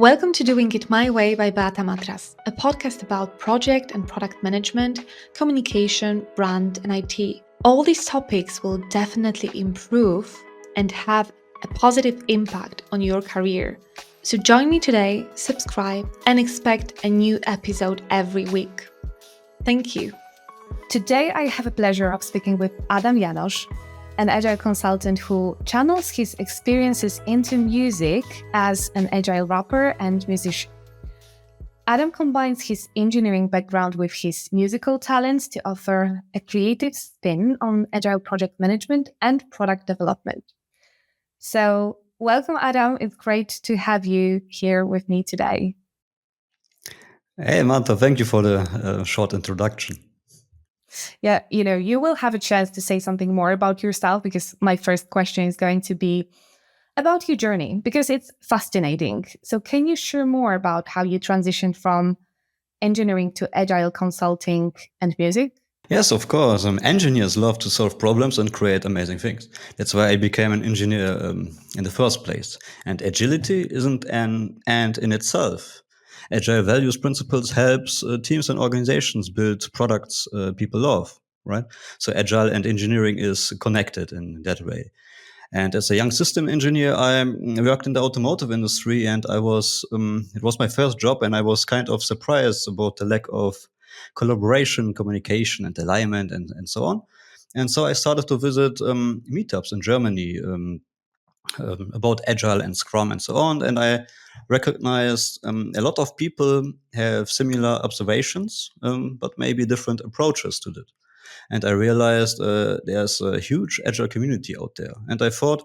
Welcome to Doing It My Way by Beata Matras, a podcast about project and product management, communication, brand, and IT. All these topics will definitely improve and have a positive impact on your career. So join me today, subscribe, and expect a new episode every week. Thank you. Today, I have the pleasure of speaking with Janosch, an Agile consultant who channels his experiences into music as an Agile Rapper and musician. Adam combines his engineering background with his musical talents to offer a creative spin on Agile project management and product development. So, welcome, Adam. It's great to have you here with me today. Hey, Martha, thank you for the short introduction. Yeah, you will have a chance to say something more about yourself because my first question is going to be about your journey because it's fascinating. So can you share more about how you transitioned from engineering to agile consulting and music? Yes, of course. Engineers love to solve problems and create amazing things. That's why I became an engineer in the first place. And agility isn't an end in itself. Agile values principles helps teams and organizations build products people love, right? So agile and engineering is connected in that way. And as a young system engineer, I worked in the automotive industry, and it was my first job, and I was kind of surprised about the lack of collaboration, communication, and alignment, and so on. And so I started to visit meetups in Germany about Agile and Scrum and so on. And I recognized a lot of people have similar observations, but maybe different approaches to it. And I realized there's a huge Agile community out there. And I thought,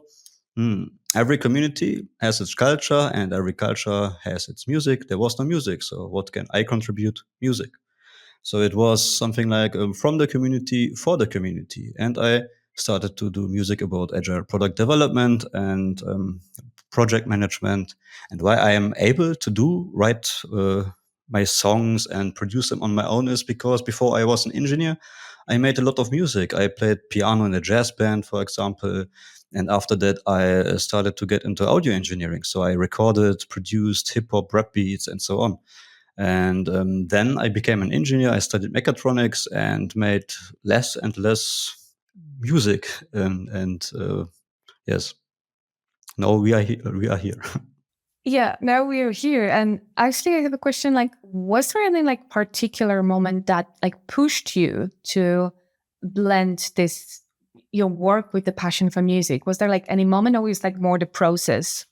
every community has its culture and every culture has its music. There was no music. So what can I contribute? Music. So it was something like from the community for the community. And I started to do music about Agile product development and project management. And why I am able to write my songs and produce them on my own is because before I was an engineer, I made a lot of music. I played piano in a jazz band, for example. And after that, I started to get into audio engineering. So I recorded, produced hip hop, rap beats, and so on. And then I became an engineer. I studied mechatronics and made less and less music. Yes, now we are here. Yeah, now we're here. And actually, I have a question like, was there any like particular moment that like pushed you to blend your work with the passion for music? Was there like any moment or was like more the process?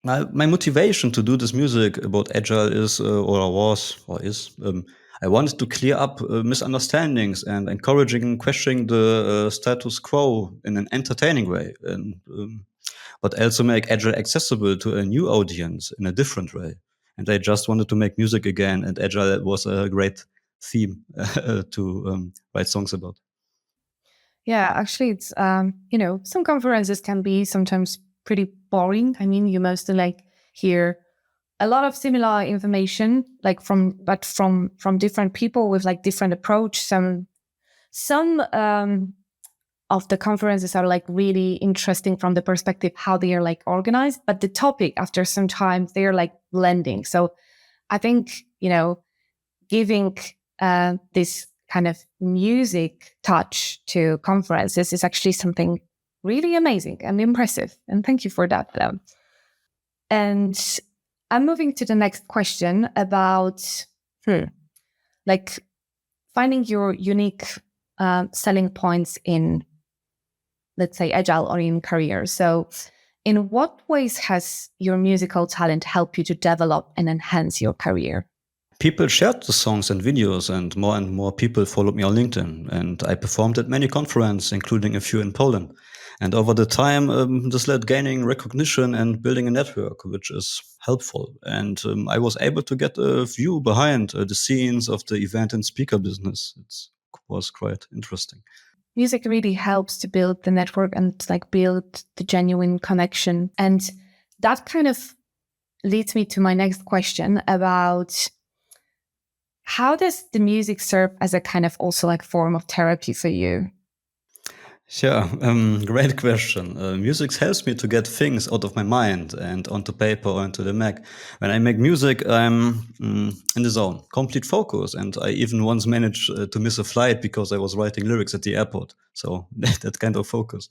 My motivation to do this music about Agile is, or was, or is, I wanted to clear up misunderstandings and encouraging questioning the status quo in an entertaining way, but also make Agile accessible to a new audience in a different way. And I just wanted to make music again, and Agile was a great theme to write songs about. Yeah, actually, it's some conferences can be sometimes pretty boring. I mean, you mostly like hear a lot of similar information, like from different people with like different approach. Some of the conferences are like really interesting from the perspective how they are like organized, but the topic after some time they are like blending. So I think giving this kind of music touch to conferences is actually something really amazing and impressive. And thank you for that, Adam. And I'm moving to the next question about like finding your unique selling points in, let's say, Agile or in career. So in what ways has your musical talent helped you to develop and enhance your career? People shared the songs and videos, and more people followed me on LinkedIn. And I performed at many conferences, including a few in Poland. And over the time, this led gaining recognition and building a network, which is helpful. And I was able to get a view behind the scenes of the event and speaker business. It was quite interesting. Music really helps to build the network and like build the genuine connection. And that kind of leads me to my next question about how does the music serve as a kind of also like form of therapy for you? Sure. Great question. Music helps me to get things out of my mind and onto paper or into the Mac. When I make music, I'm in the zone, complete focus. And I even once managed to miss a flight because I was writing lyrics at the airport. So that kind of focus.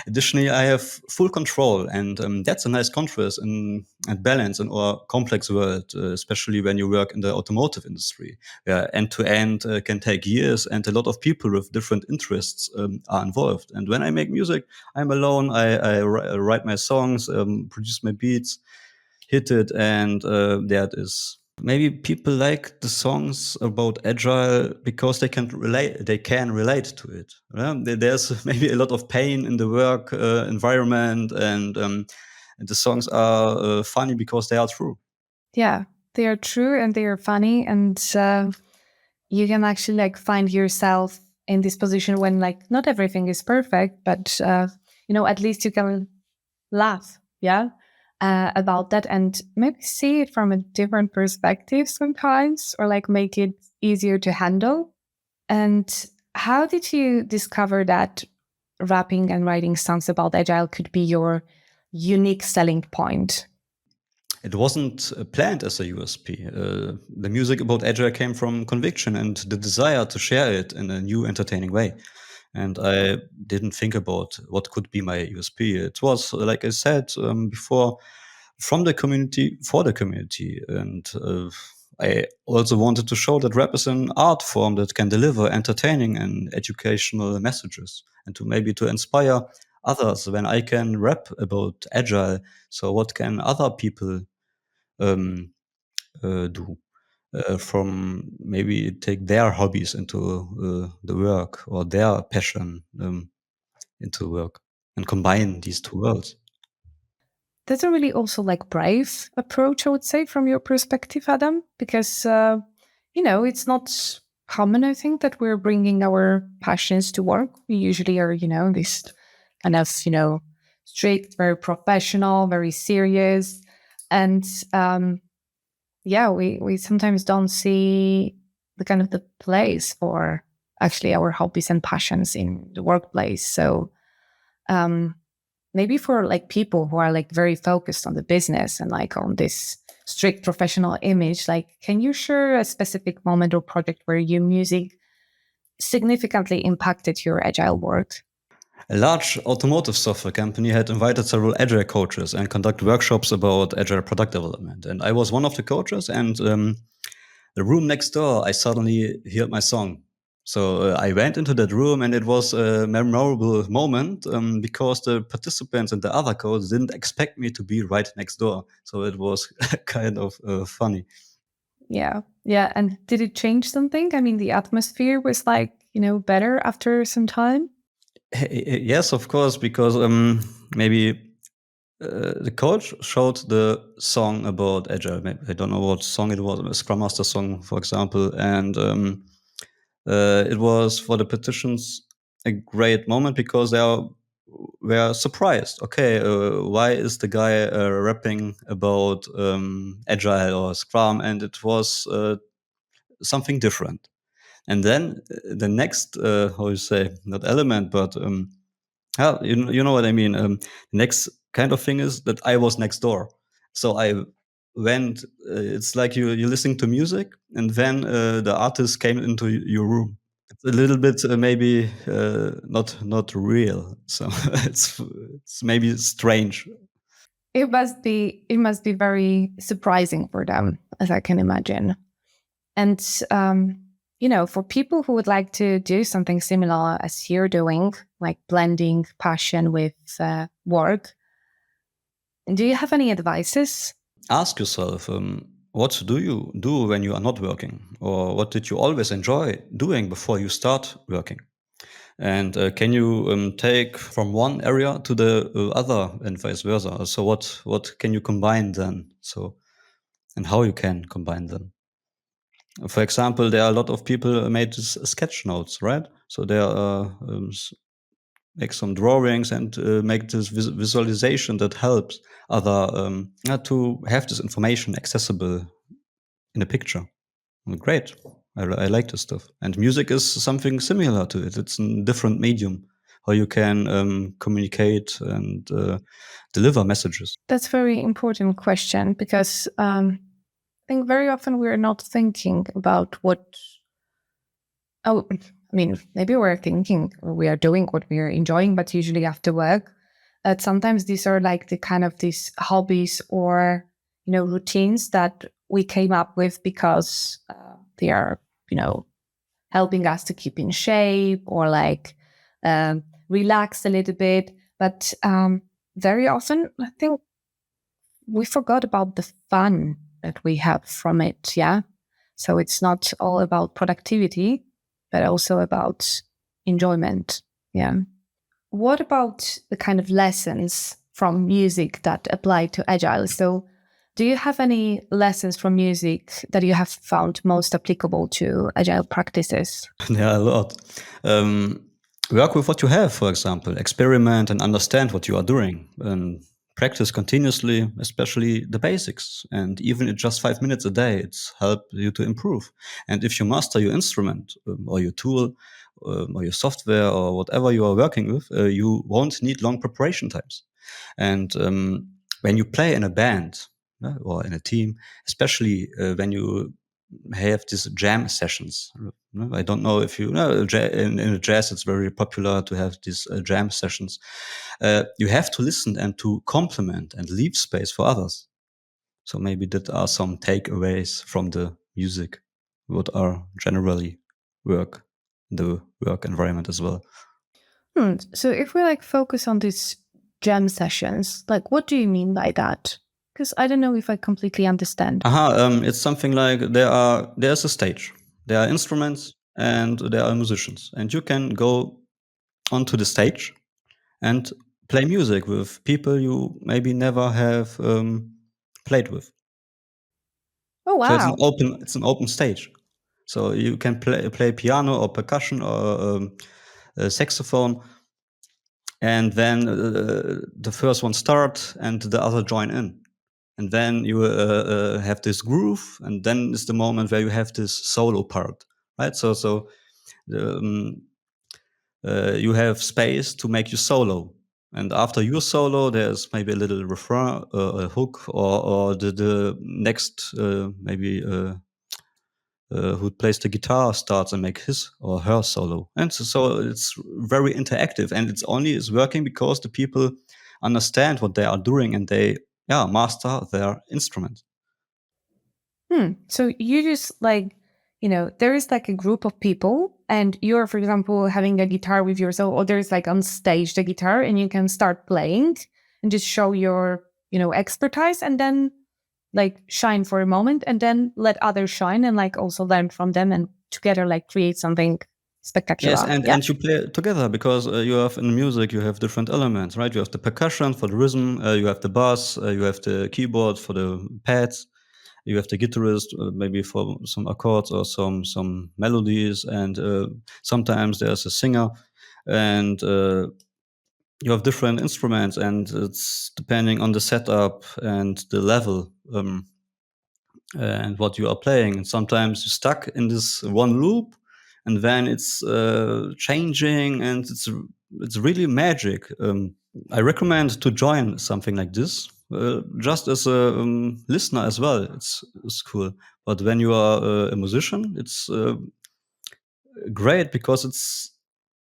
Additionally, I have full control, and that's a nice contrast and balance in our complex world, especially when you work in the automotive industry, where end to end can take years, and a lot of people with different interests are involved. And when I make music, I'm alone. I write my songs, produce my beats, hit it, and there it is. Maybe people like the songs about agile because they can relate. They can relate to it. There's maybe a lot of pain in the work environment, and the songs are funny because they are true. Yeah, they are true and they are funny, and you can actually like find yourself in this position when like not everything is perfect, but at least you can laugh, yeah, about that, and maybe see it from a different perspective sometimes, or like make it easier to handle. And how did you discover that rapping and writing songs about agile could be your unique selling point? It wasn't planned as a USP. The music about Agile came from conviction and the desire to share it in a new, entertaining way. And I didn't think about what could be my USP. It was, like I said before, from the community for the community. And I also wanted to show that rap is an art form that can deliver entertaining and educational messages, and to maybe to inspire others when I can rap about Agile. So what can other people um, do from maybe take their hobbies into the work or their passion into work and combine these two worlds. That's a really also like brave approach, I would say, from your perspective, Adam, because it's not common. I think that we're bringing our passions to work. We usually are, this kind of strict, very professional, very serious, and yeah, we sometimes don't see the kind of the place for actually our hobbies and passions in the workplace. So um, maybe for like people who are like very focused on the business and like on this strict professional image, like can you share a specific moment or project where your music significantly impacted your agile work? A large automotive software company had invited several agile coaches and conduct workshops about agile product development. And I was one of the coaches, and the room next door, I suddenly heard my song. So I went into that room, and it was a memorable moment because the participants and the other coaches didn't expect me to be right next door. So it was kind of funny. Yeah. Yeah. And did it change something? I mean, the atmosphere was like, better after some time. Yes, of course, because maybe the coach showed the song about agile. Maybe, I don't know what song it was, a Scrum Master song, for example, and it was for the petitions a great moment because were surprised. Okay, why is the guy rapping about agile or Scrum? And it was something different. And then the next, how you say, not element, but yeah, you know what I mean. Next kind of thing is that I was next door, so I went. It's like you're listening to music, and then the artist came into your room. It's a little bit maybe not real, so it's maybe strange. It must be very surprising for them, as I can imagine. And for people who would like to do something similar as you're doing, like blending passion with work, do you have any advices? Ask yourself, what do you do when you are not working, or what did you always enjoy doing before you start working? And can you take from one area to the other and vice versa? So what can you combine then? So and how you can combine them? For example, there are a lot of people made this sketch notes, right? So they are make some drawings and make this visualization that helps other to have this information accessible in a picture. Great. I like this stuff. And music is something similar to it. It's a different medium, how you can communicate and deliver messages. That's a very important question because I think very often we're not thinking about what. Oh, I mean, maybe we're thinking or we are doing what we are enjoying, but usually after work. Sometimes these are like the kind of these hobbies or routines that we came up with because they are helping us to keep in shape or like relax a little bit. But very often, I think we forgot about the fun that we have from it. Yeah. So it's not all about productivity, but also about enjoyment. Yeah. What about the kind of lessons from music that apply to Agile? So, do you have any lessons from music that you have found most applicable to Agile practices? There are a lot. Work with what you have, for example. Experiment and understand what you are doing. And practice continuously, especially the basics. And even in just 5 minutes a day, it's help you to improve. And if you master your instrument or your tool or your software or whatever you are working with, you won't need long preparation times. And when you play in a band or in a team, especially when you have these jam sessions. I don't know if you know in jazz it's very popular to have these jam sessions. You have to listen and to complement and leave space for others. So maybe that are some takeaways from the music, what are generally work, the work environment as well. So, if we like focus on these jam sessions, like what do you mean by that? Because I don't know if I completely understand. It's something like there's a stage, there are instruments and there are musicians, and you can go onto the stage and play music with people you maybe never have played with. Oh, So wow. it's an open stage. So you can play piano or percussion or saxophone, and then the first one start and the other join in, and then you have this groove, and then is the moment where you have this solo part, right? So um, you have space to make your solo. And after your solo, there's maybe a little refrain, a hook, or the next maybe who plays the guitar starts and make his or her solo. And so it's very interactive, and it's only is working because the people understand what they are doing and they master their instrument. So you just like, there is like a group of people, and you're, for example, having a guitar with yourself, or there's like on stage the guitar, and you can start playing and just show your, expertise, and then like shine for a moment, and then let others shine and like also learn from them, and together like create something Yes, spectacular. and Yeah. and you play together because you have in music you have different elements, right? You have the percussion for the rhythm, you have the bass, you have the keyboard for the pads, you have the guitarist maybe for some accords or some melodies, and sometimes there's a singer, and you have different instruments, and it's depending on the setup and the level. And what you are playing. And sometimes you're stuck in this one loop, and then it's changing, and it's really magic. I recommend to join something like this, just as a listener as well. It's cool. But when you are a musician, it's great because it's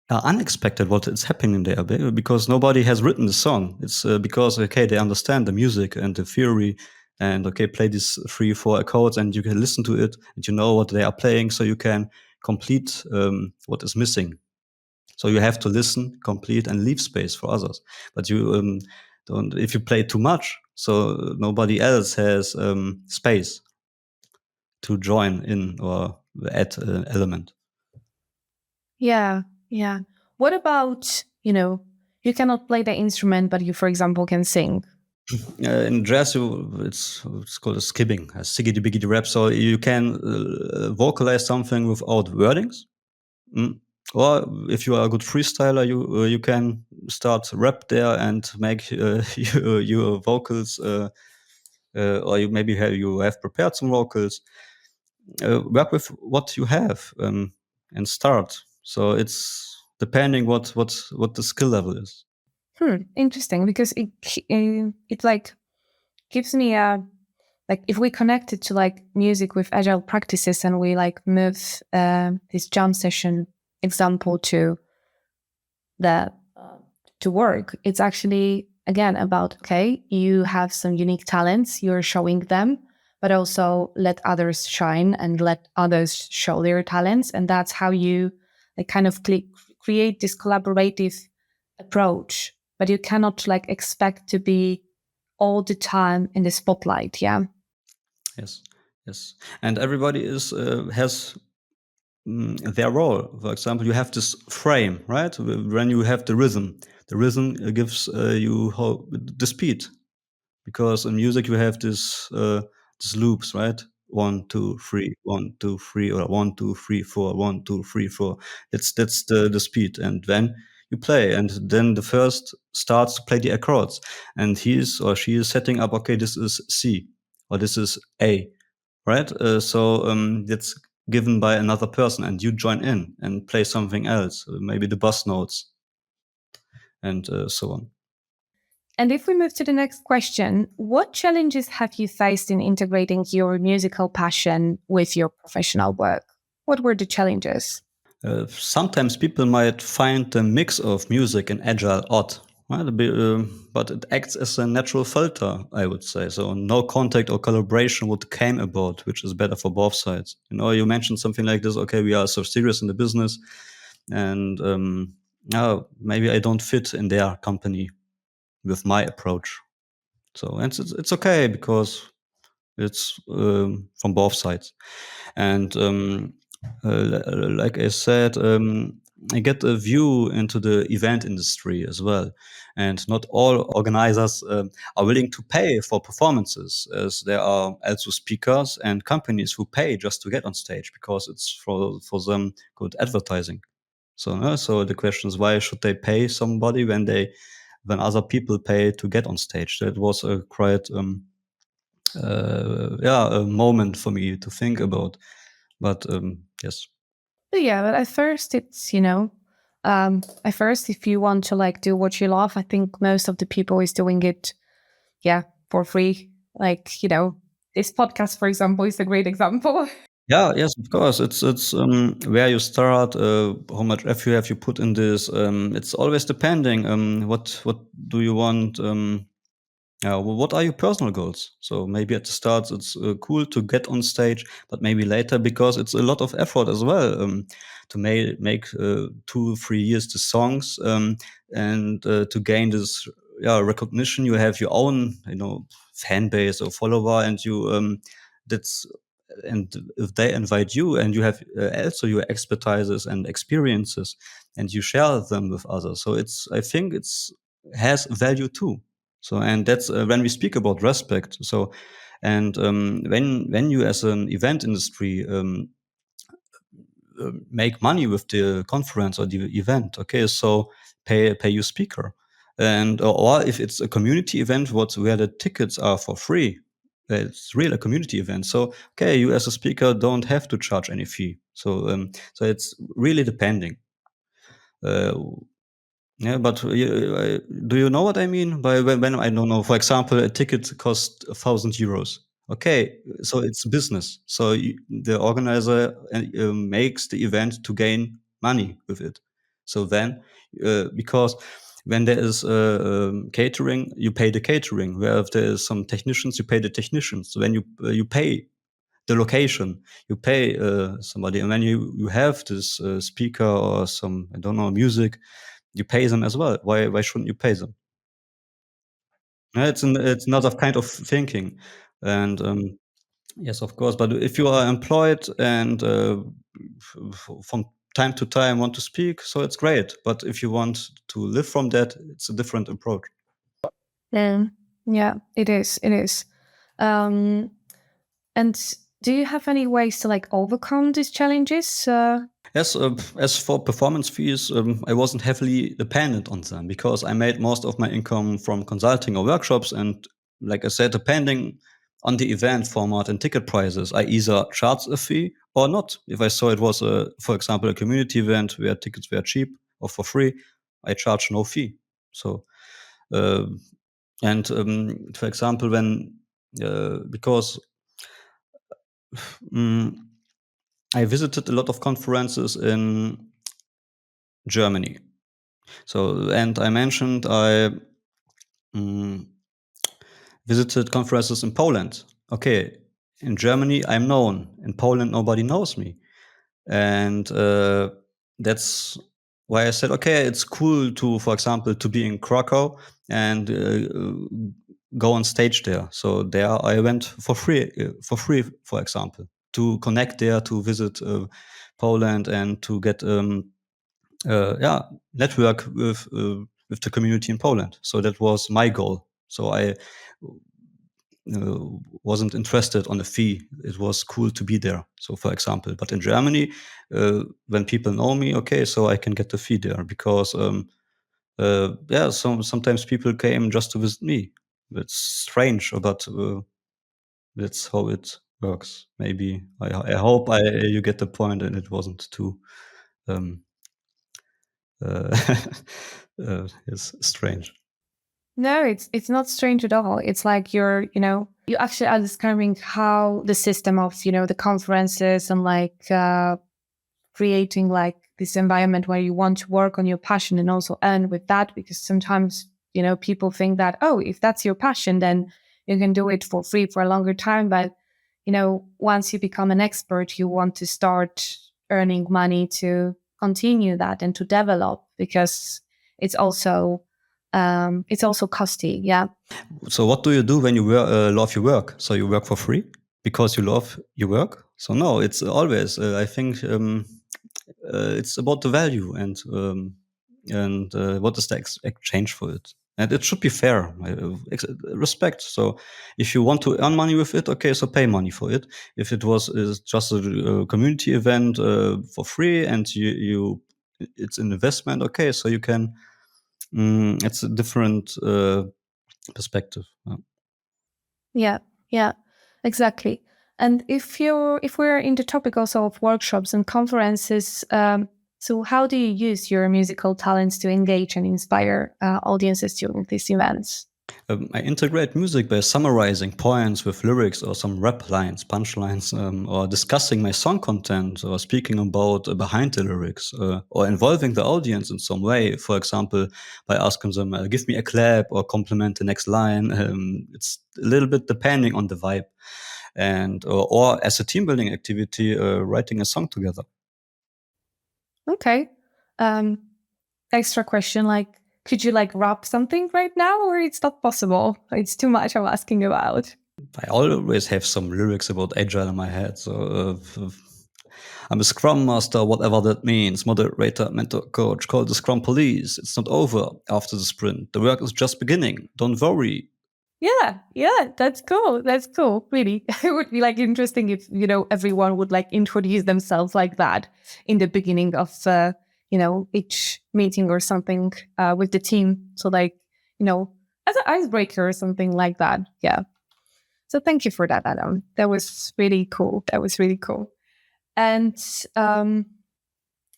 unexpected what is happening there because nobody has written the song. It's because okay, they understand the music and the theory, and okay, play these 3 4 accords, and you can listen to it, and you know what they are playing, so you can complete what is missing. So you have to listen, complete, and leave space for others. But you don't if you play too much, so nobody else has space to join in or add an element. Yeah. Yeah. What about, you cannot play the instrument, but you, for example, can sing? In jazz, it's called a skipping, a siggity biggity rap. So you can vocalize something without wordings. Mm. Or if you are a good freestyler, you can start rap there and make your vocals, or you have prepared some vocals. Work with what you have and start. So it's depending what the skill level is. Interesting, because it like gives me a, like, if we connect it to like music with agile practices and we like move this jam session example to the to work, it's actually again about, okay, you have some unique talents, you're showing them, but also let others shine and let others show their talents, and that's how you like kind of create this collaborative approach. But you cannot like expect to be all the time in the spotlight. Yeah. Yes, yes, and everybody is has their role. For example, you have this frame, right? When you have the rhythm gives you the speed, because in music you have this loops, right? 1 2 3, 1 2 3, or 1 2 3 4, 1 2 3 4. That's the speed, and then you play, and then the first starts to play the accords, and he's or she is setting up. Okay, this is C, or this is A, right? So it's given by another person, and you join in and play something else, maybe the bass notes, and so on. And if we move to the next question, what challenges have you faced in integrating your musical passion with your professional work? What were the challenges? Sometimes people might find the mix of music and agile odd, right? But it acts as a natural filter, I would say. So no contact or collaboration would came about, which is better for both sides. You know, you mentioned something like this. Okay, we are so serious in the business, and now maybe I don't fit in their company with my approach. So and it's okay, because it's from both sides. And like I said, I get a view into the event industry as well. And not all organizers are willing to pay for performances, as there are also speakers and companies who pay just to get on stage, because it's for them good advertising. So the question is, why should they pay somebody when other people pay to get on stage? That was a quite yeah, a moment for me to think about. But yes. But yeah, but at first it's, at first, if you want to like do what you love, I think most of the people is doing it, yeah, for free. Like, this podcast, for example, is a great example. Yeah, yes, of course. It's where you start, how much effort have you put in this. It's always depending. What do you want? Yeah, well, what are your personal goals? So maybe at the start it's cool to get on stage, but maybe later, because it's a lot of effort as well, to make 2 3 years the songs, and to gain this, yeah, recognition. You have your own, fan base or follower, and you that's and if they invite you, and you have also your expertises and experiences, and you share them with others, so it's I think it's has value too. So, and that's when we speak about respect. So, and when you as an event industry make money with the conference or the event, okay, so pay your speaker, and or if it's a community event, where the tickets are for free, it's really a community event. So, okay, you as a speaker don't have to charge any fee. So it's really depending. Uh, Yeah, but do you know what I mean by when I don't know? For example, a ticket costs 1,000 euros. Okay, so it's business. So the organizer makes the event to gain money with it. So then, because when there is catering, you pay the catering. Where if there is some technicians, you pay the technicians. So when you pay the location, you pay somebody, and when you have this speaker or some, I don't know, music, you pay them as well. Why shouldn't you pay them? Yeah, it's another kind of thinking, and yes, of course. But if you are employed and from time to time want to speak, so it's great. But if you want to live from that, it's a different approach. Mm. Yeah, it is. It is. Um, and do you have any ways to like overcome these challenges? Yes, as for performance fees, I wasn't heavily dependent on them, because I made most of my income from consulting or workshops. And like I said, depending on the event format and ticket prices, I either charged a fee or not. If I saw it was, for example, a community event where tickets were cheap or for free, I charge no fee. So, uh, and for example, when because um, I visited a lot of conferences in Germany. So, and I mentioned I um, visited conferences in Poland. Okay, in Germany I'm known. In Poland nobody knows me, and that's why I said, okay, it's cool to, for example, to be in Krakow and go on stage there. So there I went for free, for example, to connect there, to visit Poland, and to get network with the community in Poland. So that was my goal. So I wasn't interested on a fee. It was cool to be there. So, for example, but in Germany, when people know me, okay, so I can get the fee there because, sometimes people came just to visit me. It's strange, but that's how it works. Maybe I hope you get the point, and it wasn't too um, uh, it's strange. No, it's not strange at all. It's like you actually are describing how the system of, the conferences and like creating like this environment where you want to work on your passion and also earn with that, because sometimes, people think that, oh, if that's your passion, then you can do it for free for a longer time. But, once you become an expert, you want to start earning money to continue that and to develop, because it's also costly. Yeah. So what do you do when you love your work? So you work for free because you love your work? So no, it's always. I think it's about the value and what is the exchange for it. And it should be fair, respect. So if you want to earn money with it, okay, so pay money for it. If it was is just a community event for free and it's an investment, okay, so you can. It's a different perspective. Yeah, yeah, exactly. And if we're in the topic also of workshops and conferences, so how do you use your musical talents to engage and inspire audiences during these events? I integrate music by summarizing points with lyrics or some rap lines, punchlines, or discussing my song content or speaking about behind the lyrics or involving the audience in some way. For example, by asking them, give me a clap or compliment the next line. It's a little bit depending on the vibe. And or as a team building activity, writing a song together. Okay. Um, Extra question, like, could you like rap something right now, or it's not possible? It's too much I'm asking about. I always have some lyrics about agile in my head. So I'm a scrum master, whatever that means. Moderator, mentor, coach. Call the scrum police. It's not over after the sprint. The work is just beginning. Don't worry. Yeah, yeah, that's cool. That's cool. Really, it would be like interesting if everyone would like introduce themselves like that in the beginning of each meeting or something with the team. So like as an icebreaker or something like that. Yeah. So thank you for that, Adam. That was really cool. That was really cool. And um,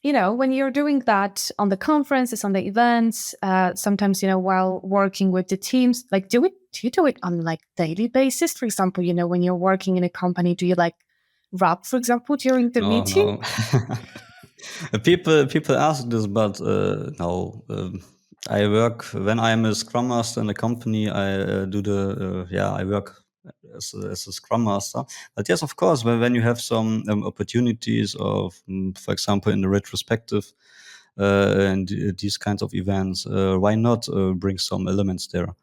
when you're doing that on the conferences, on the events, sometimes, while working with the teams, like, do you do it on like daily basis? For example, when you're working in a company, do you like rap, for example, during the No, meeting? no. People ask this, but no. I work when I'm a scrum master in a company. I do the I work as a scrum master. But yes, of course, when you have some opportunities of, for example, in the retrospective and these kinds of events, why not bring some elements there?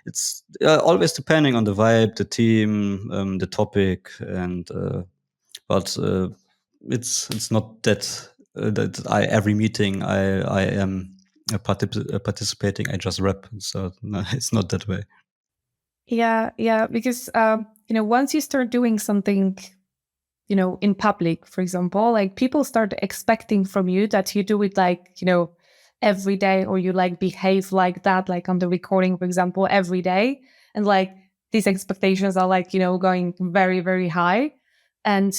It's always depending on the vibe, the team, the topic, and but it's not that I every meeting I am participating. I just rap, so no, it's not that way. Yeah, yeah, because once you start doing something, in public, for example, like people start expecting from you that you do it like, every day, or you like behave like that, like on the recording, for example, every day. And like these expectations are like, going very, very high. And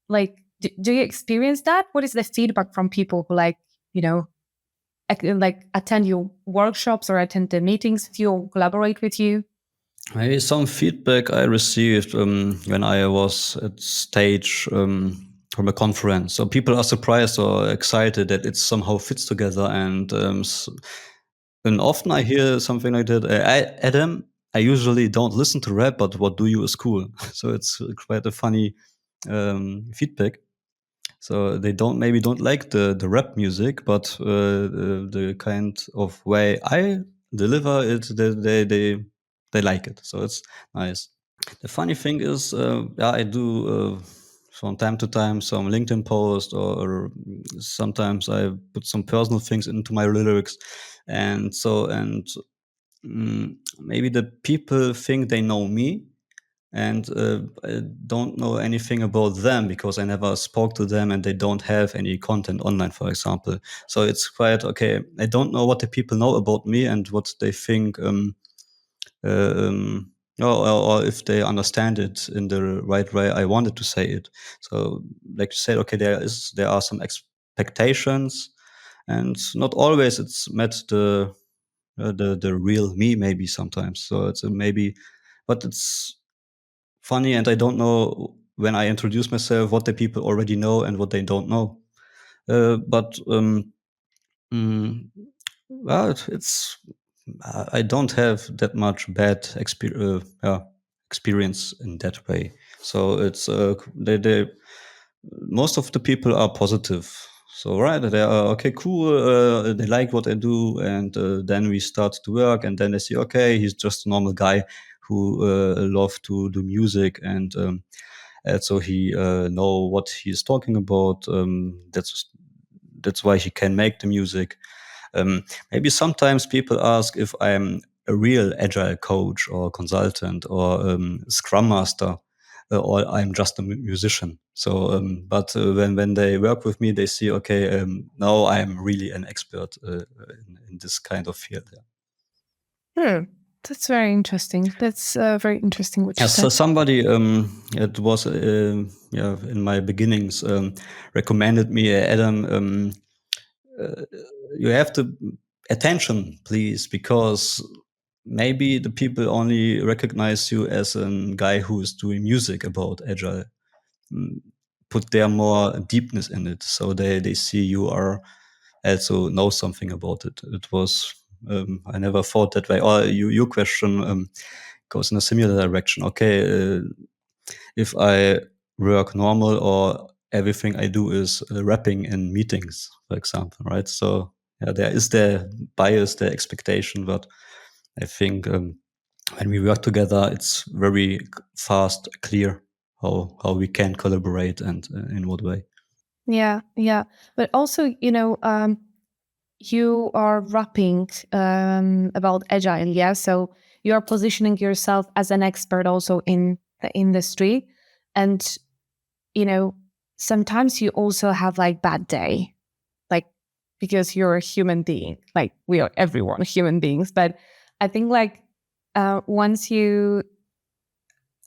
like, do you experience that? What is the feedback from people who like, you know, like attend your workshops or attend the meetings with you or collaborate with you? Maybe some feedback I received when I was at stage from a conference. So people are surprised or excited that it somehow fits together, and often I hear something like that. Adam, I usually don't listen to rap, but what do you is cool. So it's quite a funny feedback. So they don't like the rap music, but the kind of way I deliver it, they like it. So it's nice. The funny thing is, yeah, I do from time to time some LinkedIn post, or sometimes I put some personal things into my lyrics, and maybe the people think they know me, and I don't know anything about them because I never spoke to them, and they don't have any content online, for example. So it's quite okay. I don't know what the people know about me and what they think. Or if they understand it in the right way I wanted to say it. So, like you said, okay, there are some expectations, and not always it's met the real me. Maybe sometimes, so it's a maybe, but it's funny, and I don't know when I introduce myself what the people already know and what they don't know. But mm, well, I don't have that much bad experience in that way. So it's they most of the people are positive. So right, they are okay, cool. They like what I do, and then we start to work, and then they see, okay, he's just a normal guy who love to do music, and so he know what he's talking about. That's why he can make the music. Maybe sometimes people ask if I'm a real agile coach or consultant or scrum master, or I'm just a musician. So, but when they work with me, they see, okay, now I'm really an expert in this kind of field. Yeah. Hmm. That's very interesting. That's very interesting what Yeah, you so said. somebody, it was yeah, in my beginnings, recommended me, Adam. Uh, you have to attention, please, because maybe the people only recognize you as a guy who is doing music about agile. Mm, Put their more deepness in it, so they see you are also know something about it. It was I never thought that way. Or your question goes in a similar direction. Okay, if I work normal, or everything I do is rapping in meetings, for example, right? So yeah, there is the bias, the expectation, but I think when we work together, it's very fast, clear how we can collaborate, and in what way. Yeah, yeah. But also, you are rapping about agile, yeah. So you are positioning yourself as an expert also in the industry, and you know sometimes you also have like bad day, like because you're a human being, like we are everyone human beings. But I think like once you,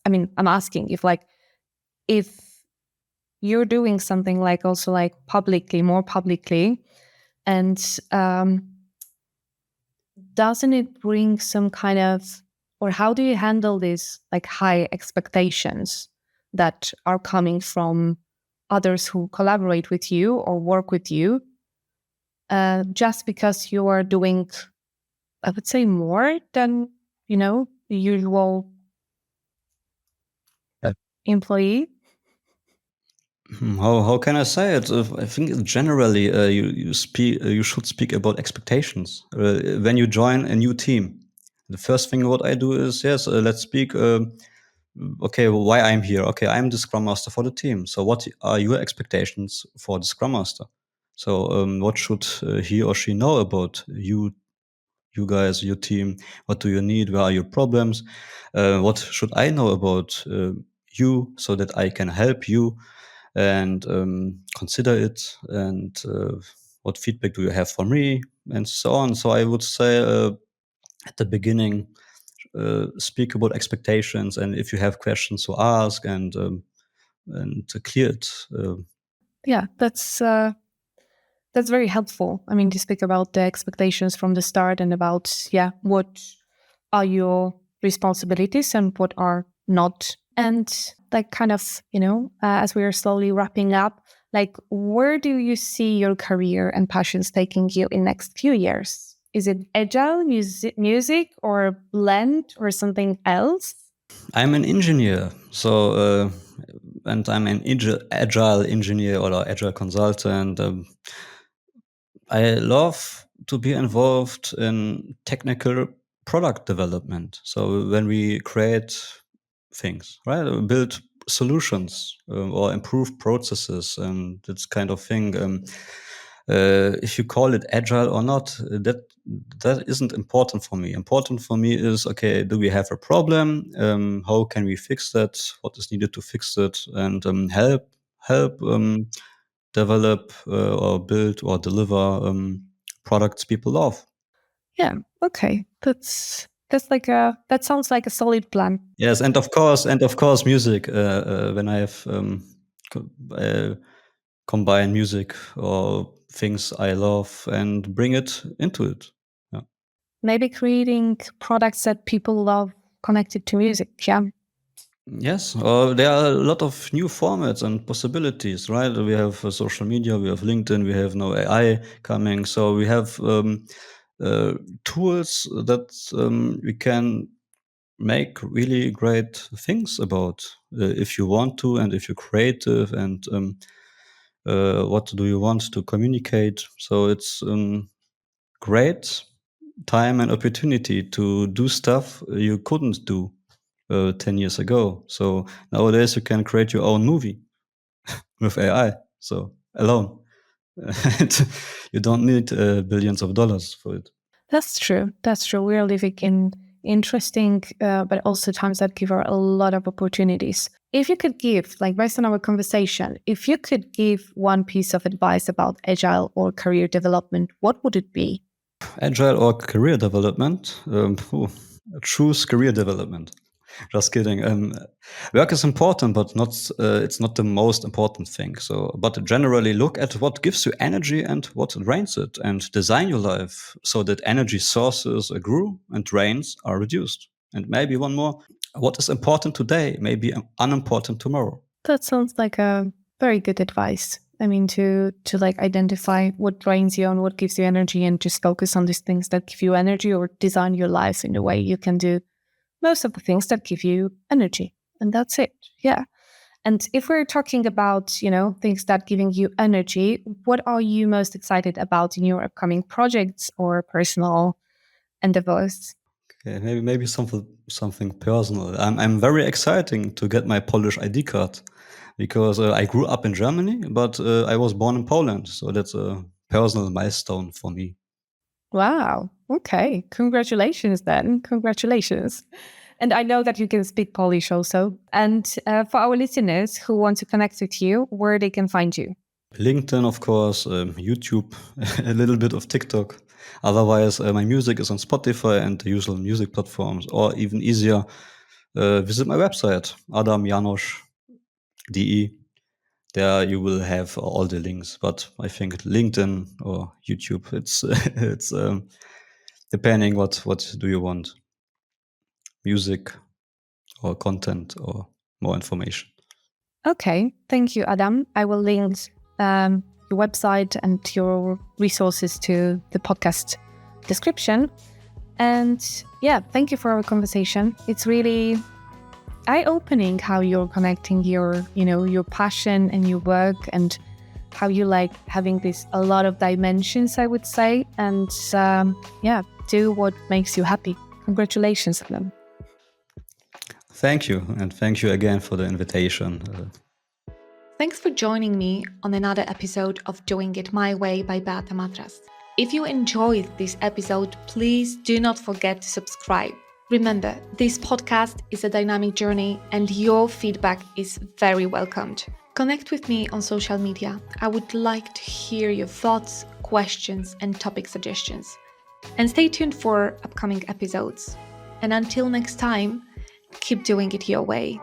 I mean, I'm asking if you're doing something like also like publicly, more publicly, and doesn't it bring some kind of, or how do you handle these like high expectations that are coming from others who collaborate with you or work with you, just because you are doing, I would say, more than the usual employee? How can I say it? I think generally you should speak about expectations when you join a new team. The first thing what I do is, yes, let's speak. Okay, well, why I'm here? Okay, I'm the scrum master for the team. So what are your expectations for the scrum master? So what should he or she know about you guys, your team? What do you need? Where are your problems? What should I know about you, so that I can help you and consider it? And what feedback do you have for me? And so on. So I would say at the beginning, speak about expectations, and if you have questions, to ask, and to clear it. Yeah, that's That's very helpful. I mean, to speak about the expectations from the start and about, what are your responsibilities and what are not. And like kind of, as we are slowly wrapping up, like where do you see your career and passions taking you in next few years? Is it agile music or blend or something else? I'm an engineer, and I'm an agile engineer or agile consultant. I love to be involved in technical product development. So when we create things, right, build solutions or improve processes and this kind of thing. If you call it agile or not, that isn't important for me. Important for me is, okay, do we have a problem? How can we fix that? What is needed to fix it? And help develop or build or deliver products people love. Yeah. Okay. That sounds like a solid plan. Yes, and of course, music. When I have combine music or things I love and bring it into it. Yeah. Maybe creating products that people love connected to music. Yeah. Yes, there are a lot of new formats and possibilities, right? We have social media, we have LinkedIn, we have now AI coming. So we have uh, tools that we can make really great things about if you want to and if you're creative and what do you want to communicate. So it's great time and opportunity to do stuff you couldn't do 10 years ago. So nowadays you can create your own movie with AI. So alone. And you don't need billions of dollars for it. That's true. That's true. We are living in interesting, but also times that give her a lot of opportunities. If you could give, like based on our conversation, if you could give one piece of advice about agile or career development, what would it be? Agile or career development? Choose career development. Just kidding. Work is important, but not. It's not the most important thing. So, but generally, look at what gives you energy and what drains it, and design your life so that energy sources grew and drains are reduced. And maybe one more: what is important today may be unimportant tomorrow. That sounds like a very good advice. I mean, to like identify what drains you and what gives you energy, and just focus on these things that give you energy, or design your life in a way you can do most of the things that give you energy. And that's it. Yeah. And if we're talking about, things that giving you energy, what are you most excited about in your upcoming projects or personal endeavors? Okay, maybe something personal. I'm very exciting to get my Polish ID card because I grew up in Germany, but I was born in Poland, so that's a personal milestone for me. Wow. Okay. Congratulations then. Congratulations. And I know that you can speak Polish also. And for our listeners who want to connect with you, where they can find you. LinkedIn, of course, YouTube, a little bit of TikTok. Otherwise, my music is on Spotify and the usual music platforms, or even easier, visit my website, adamjanosch.de. There you will have all the links. But I think LinkedIn or YouTube, it's it's depending what do you want, music or content or more information. Okay. Thank you, Adam. I will link your website and your resources to the podcast description. And yeah, thank you for our conversation. It's really eye-opening how you're connecting your passion and your work, and how you like having this a lot of dimensions, I would say. And do what makes you happy. Congratulations, Adam. Thank you, and thank you again for the invitation. Thanks for joining me on another episode of Doing It My Way by Beata Matras. If you enjoyed this episode, please do not forget to subscribe. Remember, this podcast is a dynamic journey and your feedback is very welcomed. Connect with me on social media. I would like to hear your thoughts, questions, and topic suggestions. And stay tuned for upcoming episodes. And until next time, keep doing it your way.